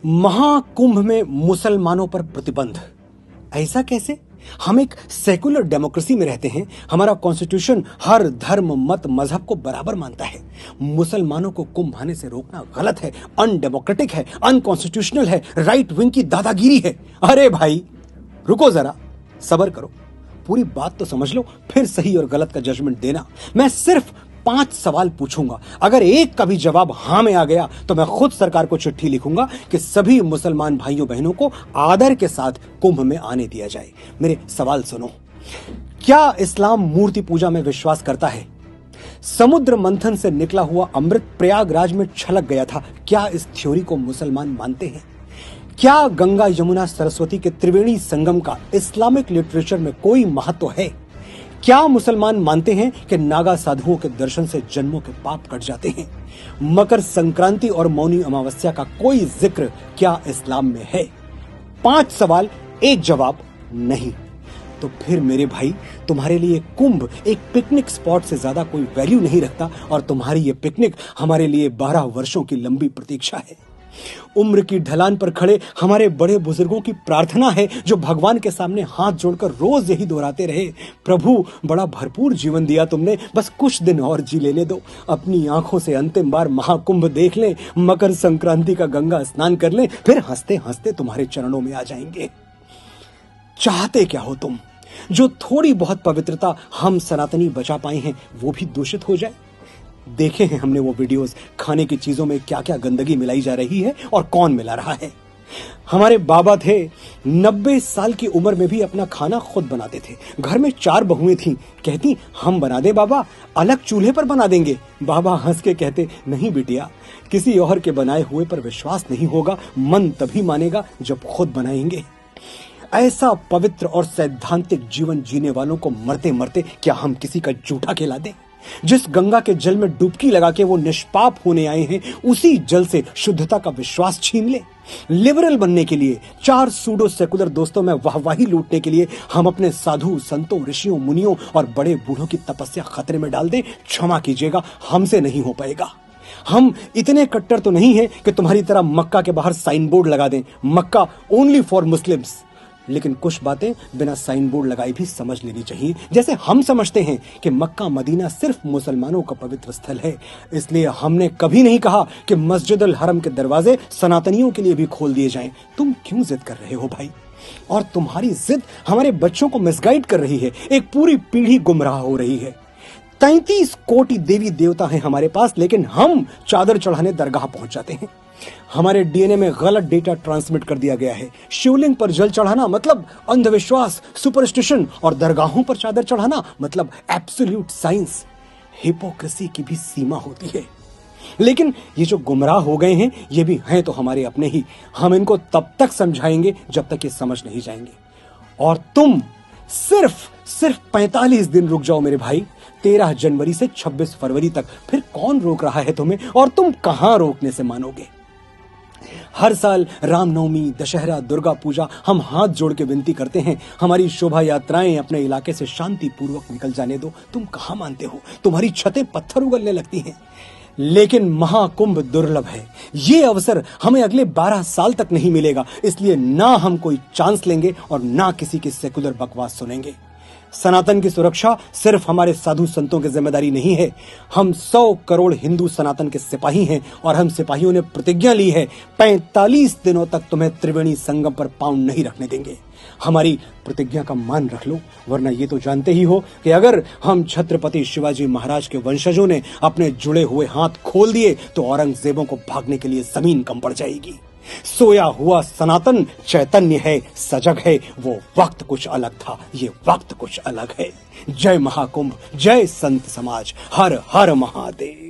महाकुंभ में मुसलमानों पर प्रतिबंध। ऐसा कैसे? हम एक सेकुलर डेमोक्रेसी में रहते हैं। हमारा कॉन्स्टिट्यूशन हर धर्म मत मजहब को बराबर मानता है। मुसलमानों को कुंभ आने से रोकना गलत है, अनडेमोक्रेटिक है, अनकॉन्स्टिट्यूशनल है, राइट विंग की दादागिरी है। अरे भाई रुको जरा, सब्र करो, पूरी बात तो समझ लो, फिर सही और गलत का जजमेंट देना। मैं सिर्फ 5 सवाल पूछूंगा। अगर एक का भी जवाब हां में आ गया तो मैं खुद सरकार को चिट्ठी लिखूंगा कि सभी मुसलमान भाइयों बहनों को आदर के साथ कुंभ में आने दिया जाए। मेरे सवाल सुनो। क्या इस्लाम मूर्ति पूजा में विश्वास करता है? समुद्र मंथन से निकला हुआ अमृत प्रयागराज में छलक गया था। क्या इस थ्योरी को मुसलमान मानते हैं? क्या गंगा यमुना सरस्वती के त्रिवेणी संगम का इस्लामिक लिटरेचर में कोई महत्व है? क्या मुसलमान मानते हैं कि नागा साधुओं के दर्शन से जन्मों के पाप कट जाते हैं? मकर संक्रांति और मौनी अमावस्या का कोई जिक्र क्या इस्लाम में है? 5 सवाल, एक जवाब नहीं। तो फिर मेरे भाई, तुम्हारे लिए कुंभ एक पिकनिक स्पॉट से ज्यादा कोई वैल्यू नहीं रखता और तुम्हारी ये पिकनिक हमारे लिए 12 वर्षों की लंबी प्रतीक्षा है। उम्र की ढलान पर खड़े हमारे बड़े बुजुर्गों की प्रार्थना है, जो भगवान के सामने हाथ जोड़कर रोज यही दोहराते रहे, प्रभु बड़ा भरपूर जीवन दिया तुमने, बस कुछ दिन और जी लेने दो, अपनी आंखों से अंतिम बार महाकुंभ देख लें, मकर संक्रांति का गंगा स्नान कर लें, फिर हंसते हंसते तुम्हारे चरणों में आ जाएंगे। चाहते क्या हो तुम? जो थोड़ी बहुत पवित्रता हम सनातनी बचा पाए हैं वो भी दूषित हो जाए? देखे हैं हमने वो वीडियोस, खाने की चीजों में क्या क्या गंदगी मिलाई जा रही है और कौन मिला रहा है। हमारे बाबा थे, 90 साल की उम्र में भी अपना खाना खुद बनाते थे। घर में 4 बहुएं थीं, कहती हम बना दे बाबा, अलग चूल्हे पर बना देंगे। बाबा हंस के कहते नहीं बिटिया, किसी और के बनाए हुए पर विश्वास नहीं होगा, मन तभी मानेगा जब खुद बनाएंगे। ऐसा पवित्र और सैद्धांतिक जीवन जीने वालों को मरते मरते क्या हम किसी का जूठा खिला दें? जिस गंगा के जल में डुबकी लगा के वो निष्पाप होने आए हैं, उसी जल से शुद्धता का विश्वास छीन ले? लिबरल बनने के लिए, 4 सूडो सेकुलर दोस्तों में वाहवाही लूटने के लिए हम अपने साधु संतों, ऋषियों, मुनियों और बड़े बूढ़ों की तपस्या खतरे में डाल दें? क्षमा कीजिएगा, हमसे नहीं हो पाएगा। हम इतने कट्टर तो नहीं है कि तुम्हारी तरह मक्का के बाहर साइन बोर्ड लगा दें, मक्का ओनली फॉर मुस्लिम्स। लेकिन कुछ बातें बिना साइन बोर्ड लगाए भी समझ लेनी चाहिए। जैसे हम समझते हैं कि मक्का मदीना सिर्फ मुसलमानों का पवित्र स्थल है, इसलिए हमने कभी नहीं कहा कि मस्जिद अल हरम के दरवाजे सनातनियों के लिए भी खोल दिए जाएं। तुम क्यों जिद कर रहे हो भाई? और तुम्हारी जिद हमारे बच्चों को मिसगाइड कर रही है। एक पूरी पीढ़ी गुमराह हो रही है। 33 कोटि देवी देवता हैं हमारे पास, लेकिन हम चादर चढ़ाने दरगाह पहुंच जाते हैं। हमारे डीएनए में गलत डेटा ट्रांसमिट कर दिया गया है। शिवलिंग पर जल चढ़ाना मतलब अंधविश्वास, सुपरस्टिशन, और दरगाहों पर चादर चढ़ाना मतलब एब्सोल्यूट साइंस। हिपोक्रेसी की भी सीमा होती है। लेकिन ये जो गुमराह हो गए हैं, ये भी हैं तो हमारे अपने ही। हम इनको तब तक समझाएंगे जब तक ये समझ नहीं जाएंगे। और तुम सिर्फ 45 दिन रुक जाओ मेरे भाई, 13 जनवरी से 26 फरवरी तक। फिर कौन रोक रहा है तुम्हें, और तुम कहां रोकने से मानोगे? हर साल रामनवमी, दशहरा, दुर्गा पूजा हम हाथ जोड़ के विनती करते हैं, हमारी शोभा यात्राएं अपने इलाके से शांति पूर्वक निकल जाने दो। तुम कहां मानते हो? तुम्हारी छतें पत्थर उगलने लगती हैं। लेकिन महाकुंभ दुर्लभ है। ये अवसर हमें अगले 12 साल तक नहीं मिलेगा, इसलिए ना हम कोई चांस लेंगे और ना किसी की सेकुलर बकवास सुनेंगे। सनातन की सुरक्षा सिर्फ हमारे साधु संतों की जिम्मेदारी नहीं है। हम 100 करोड़ हिंदू सनातन के सिपाही हैं और हम सिपाहियों ने प्रतिज्ञा ली है, 45 दिनों तक तुम्हें त्रिवेणी संगम पर पांव नहीं रखने देंगे। हमारी प्रतिज्ञा का मान रख लो, वरना ये तो जानते ही हो कि अगर हम छत्रपति शिवाजी महाराज के वंशजों ने अपने जुड़े हुए हाथ खोल दिए तो औरंगजेबों को भागने के लिए जमीन कम पड़ जाएगी। सोया हुआ सनातन चैतन्य है, सजग है। वो वक्त कुछ अलग था, ये वक्त कुछ अलग है। जय महाकुंभ, जय संत समाज, हर हर महादेव।